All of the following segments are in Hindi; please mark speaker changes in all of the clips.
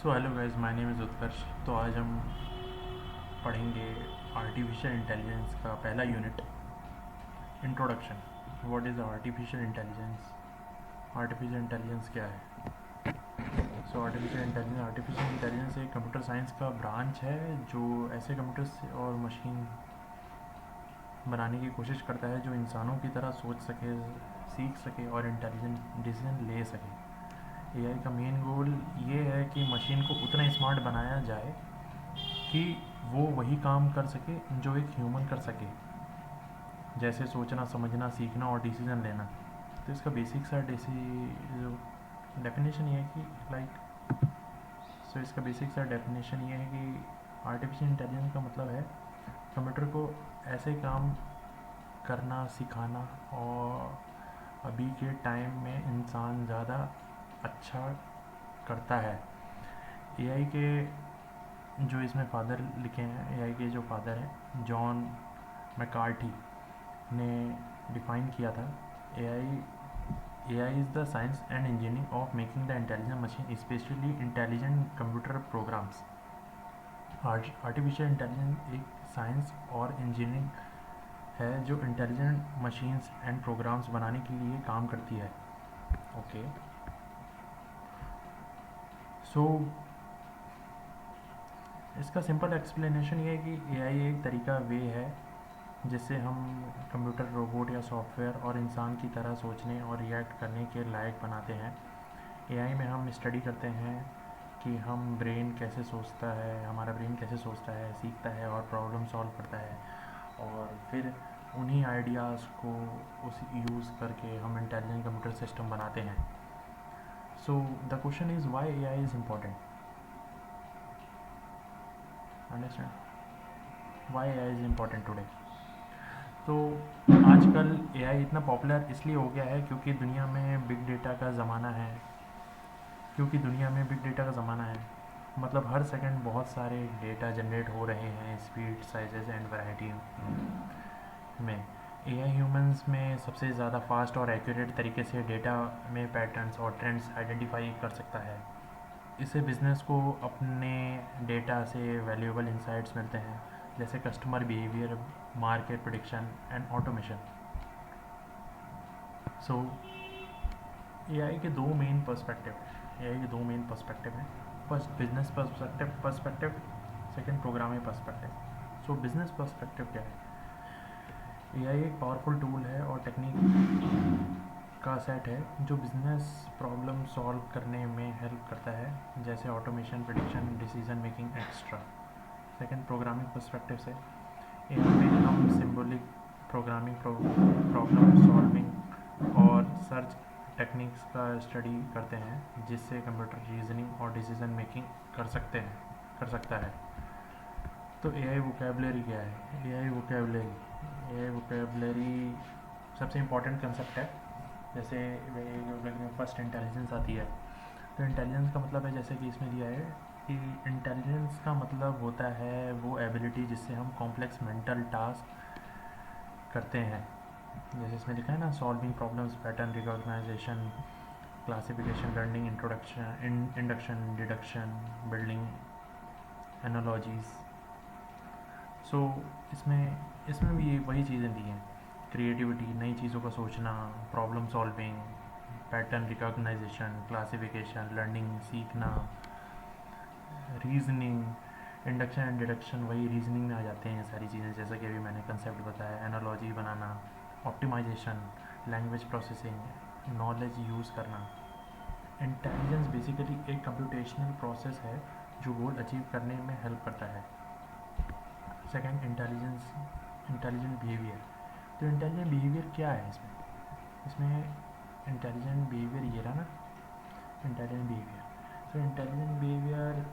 Speaker 1: So hello guys, my name is Utkarsh. तो आज हम पढ़ेंगे आर्टिफिशियल इंटेलिजेंस का पहला unit, introduction. What is artificial intelligence? Artificial intelligence क्या है? सो आर्टिफिशियल इंटेलिजेंस एक कंप्यूटर साइंस का ब्रांच है जो ऐसे कंप्यूटर्स और मशीन बनाने की कोशिश करता है जो इंसानों की तरह सोच सके, सीख सके और इंटेलिजेंट डिसीजन ले सके। एआई का मेन गोल ये है कि मशीन को उतना स्मार्ट बनाया जाए कि वो वही काम कर सके जो एक ह्यूमन कर सके, जैसे सोचना, समझना, सीखना और डिसीजन लेना। तो इसका बेसिक सा डेफिनेशन ये है कि इसका बेसिक सा डेफिनेशन ये है कि आर्टिफिशियल इंटेलिजेंस का मतलब है कंप्यूटर को ऐसे काम करना सिखाना और अभी के टाइम में इंसान ज़्यादा अच्छा करता है। एआई के जो इसमें फादर लिखे हैं, एआई के जो फादर हैं जॉन मैकार्टी ने डिफाइन किया था, AI is the science and engineering of making the intelligent machine specially intelligent computer programs. Artificial intelligence एक साइंस और इंजीनियरिंग है जो इंटेलिजेंट मशीन्स एंड प्रोग्राम्स बनाने के लिए काम करती है। ओके, सो इसका सिंपल एक्सप्लेनेशन ये है कि एआई एक तरीका वे है जिससे हम कंप्यूटर, रोबोट या सॉफ्टवेयर और इंसान की तरह सोचने और रिएक्ट करने के लायक बनाते हैं। एआई में हम स्टडी करते हैं कि हमारा ब्रेन कैसे सोचता है, सीखता है और प्रॉब्लम सॉल्व करता है, और फिर उन्हीं आइडियाज़ को उस यूज़ करके हम इंटेलिजेंट कंप्यूटर सिस्टम बनाते हैं। So the question is why AI is important. Understand why AI is important today. तो आजकल एआई इतना पॉपुलर इसलिए हो गया है क्योंकि दुनिया में बिग डेटा का ज़माना है। मतलब हर सेकंड बहुत सारे डेटा जनरेट हो रहे हैं, स्पीड, साइजेस एंड वैरायटी में। एआई ह्यूमंस में सबसे ज़्यादा फास्ट और एक्यूरेट तरीके से डेटा में पैटर्न्स और ट्रेंड्स आइडेंटिफाई कर सकता है। इससे बिजनेस को अपने डेटा से वैल्यूएबल इंसाइट्स मिलते हैं, जैसे customer behaviour, market prediction and automation. So AI के दो मेन पर्सपेक्टिव हैं। First business perspective, second programming perspective. सो बिजनेस पर्सपेक्टिव क्या है? एआई एक पावरफुल टूल है और टेक्निक का सेट है जो बिजनेस प्रॉब्लम सॉल्व करने में हेल्प करता है, जैसे automation, prediction, decision making extra. Second programming perspective से एआई में हम सिंबॉलिक प्रोग्रामिंग, प्रॉब्लम सॉल्विंग और सर्च टेक्निक्स का स्टडी करते हैं, जिससे कंप्यूटर रीजनिंग और डिसीजन मेकिंग कर सकता है। तो एआई वोकेबलरी क्या है? एआई वोकेबलरी सबसे इम्पॉर्टेंट कंसेप्ट है। जैसे फर्स्ट इंटेलिजेंस आती है, तो इंटेलिजेंस का मतलब है, जैसे कि इसमें दिया है कि इंटेलिजेंस का मतलब होता है वो एबिलिटी जिससे हम कॉम्प्लेक्स मेंटल टास्क करते हैं। जैसे इसमें लिखा है ना, solving problems, pattern recognition, classification, learning, induction, deduction, building analogies. So इसमें भी वही चीज़ें दी हैं, क्रिएटिविटी, नई चीज़ों का सोचना, problem solving, pattern recognition, classification, learning, सीखना, रीजनिंग, इंडक्शन एंड डिडक्शन, वही रीजनिंग में आ जाते हैं ये सारी चीज़ें, जैसा कि अभी मैंने कंसेप्ट बताया, एनालॉजी बनाना, optimisation, language processing, knowledge use करना। इंटेलिजेंस बेसिकली एक कंप्यूटेशनल प्रोसेस है जो गोल अचीव करने में हेल्प करता है। Second, intelligent behaviour. तो इंटेलिजेंट बिहेवियर क्या है इसमें इंटेलिजेंट बिहेवियर ये रहा ना, इंटेलिजेंट बिहेवियर। तो इंटेलिजेंट बिहेवियर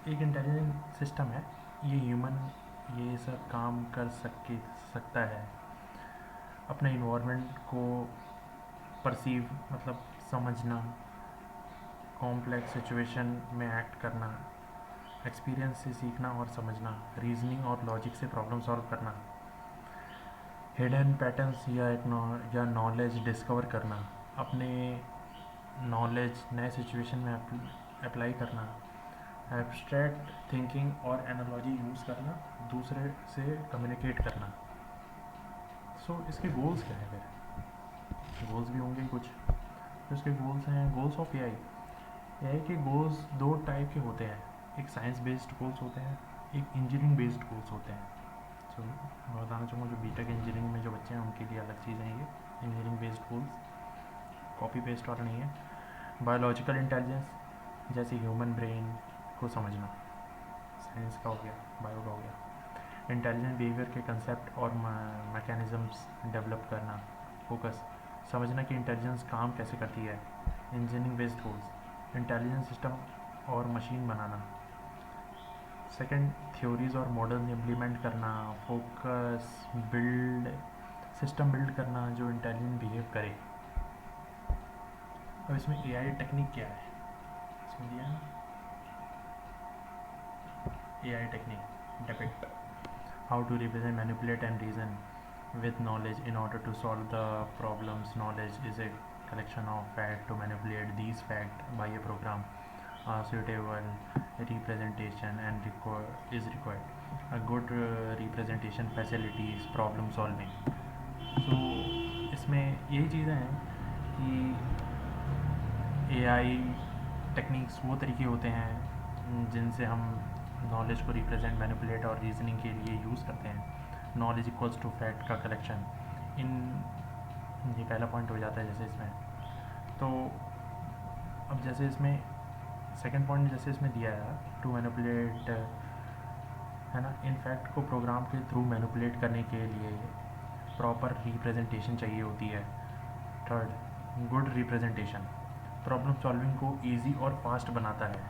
Speaker 1: एक इंटेलिजेंट सिस्टम है, ये सब काम कर सकता है, अपने इन्वायरमेंट को परसीव मतलब समझना, कॉम्प्लेक्स सिचुएशन में एक्ट करना, एक्सपीरियंस से सीखना और समझना, रीजनिंग और लॉजिक से प्रॉब्लम सॉल्व करना, हिडन पैटर्न्स या नॉलेज डिस्कवर करना, अपने नॉलेज नए सिचुएशन में अप्लाई करना, एब्स्ट्रैक्ट थिंकिंग और एनालॉजी यूज़ करना, दूसरे से कम्युनिकेट करना। सो इसके गोल्स क्या है फिर? गोल्स भी होंगे कुछ। तो इसके गोल्स हैं, गोल्स ऑफ एआई के गोल्स दो टाइप के होते हैं, एक साइंस बेस्ड गोल्स होते हैं, एक इंजीनियरिंग बेस्ड गोल्स होते हैं। सो मैं बताना चाहूँगा जो बीटेक इंजीनियरिंग में जो बच्चे हैं उनके लिए अलग चीज़ है ये engineering based goals, copy paste वाला नहीं है। बायोलॉजिकल इंटेलिजेंस, जैसे ह्यूमन ब्रेन को समझना, साइंस का हो गया, बायो का हो गया। इंटेलिजेंट बिहेवियर के कंसेप्ट और मैकेनिज़म्स डेवलप करना, फोकस समझना कि इंटेलिजेंस काम कैसे करती है। Engineering based goals, intelligence system और मशीन बनाना। सेकंड, थ्योरीज और मॉडल्स इम्प्लीमेंट करना, फोकस बिल्ड सिस्टम बिल्ड करना जो इंटेलिजेंट बिहेव करे। अब इसमें एआई टेक्निक क्या है, इसमें दिया है ना, AI technique depict how to represent, manipulate and reason with knowledge in order to solve the problems. Knowledge is a collection of facts. To manipulate these facts by a program, a suitable representation and is required. A good representation facilitates problem solving. So इसमें यही चीज़ें हैं कि एआई टेक्निक्स वो तरीके होते हैं जिनसे हम नॉलेज को रिप्रेजेंट, मैनिपुलेट और रीजनिंग के लिए यूज़ करते हैं। नॉलेज इक्वल्स टू फैक्ट का कलेक्शन, इन ये पहला पॉइंट हो जाता है जैसे इसमें। तो अब जैसे इसमें सेकंड पॉइंट जैसे इसमें दिया है टू मैनिपुलेट, है ना, इन फैक्ट को प्रोग्राम के थ्रू मैनिपुलेट करने के लिए प्रॉपर रिप्रेजेंटेशन चाहिए होती है। Third, good representation problem solving को ईजी और फास्ट बनाता है।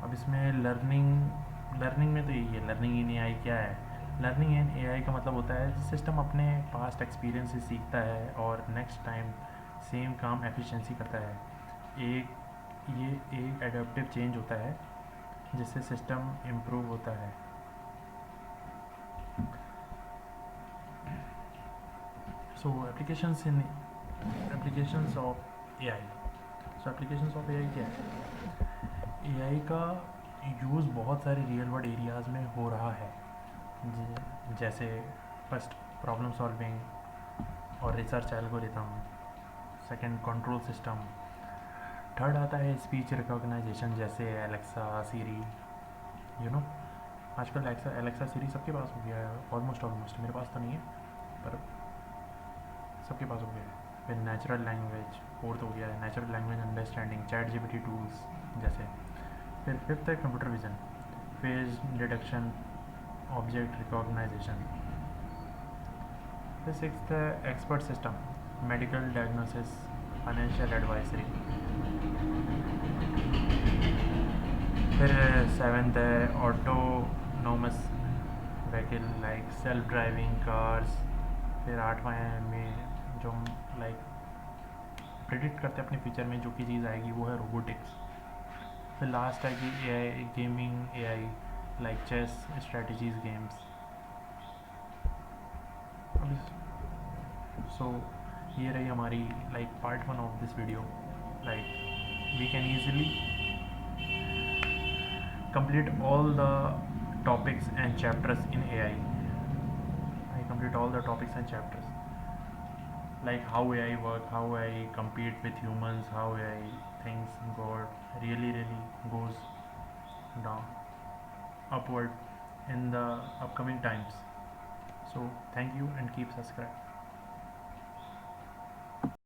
Speaker 1: अब इसमें लर्निंग में तो यही है, लर्निंग इन एआई क्या है? लर्निंग इन एआई का मतलब होता है सिस्टम अपने पास्ट एक्सपीरियंस से सीखता है और नेक्स्ट टाइम सेम काम एफिशिएंसी करता है। ये एक एडेप्टिव चेंज होता है जिससे सिस्टम इम्प्रूव होता है। So applications of AI. So applications of AI क्या है? एआई का यूज़ बहुत सारे रियल वर्ल्ड एरियाज़ में हो रहा है, जैसे फर्स्ट प्रॉब्लम सॉल्विंग और research algorithm, second control system, third आता है स्पीच रिकॉग्नाइजेशन जैसे एलेक्सा, सीरी, यू नो आजकल एलेक्सा सीरी सबके पास हो गया है, ऑलमोस्ट मेरे पास तो नहीं है पर सबके पास हो गया है। फिर नेचुरल लैंग्वेज, फोर्थ हो गया है natural language understanding, chat GPT tools जैसे। फिर फिफ्थ है computer vision, face detection, object recognition. फिर सिक्स्थ है expert system, medical diagnosis, financial advisory. फिर सेवेंथ है autonomous vehicle like self driving cars. फिर आठवां है में जो हम लाइक प्रिडिक्ट करते हैं अपने फ्यूचर में जो की चीज़ आएगी वो है रोबोटिक्स। फिर लास्ट है कि AI gaming, AI like chess, strategies games. So ये रही हमारी like part 1 of this video. Like we can easily complete all the topics and chapters in AI. I complete all the topics and chapters like how AI work, how AI compete with humans, how AI things really goes down upward in the upcoming times. So thank you and keep subscribe.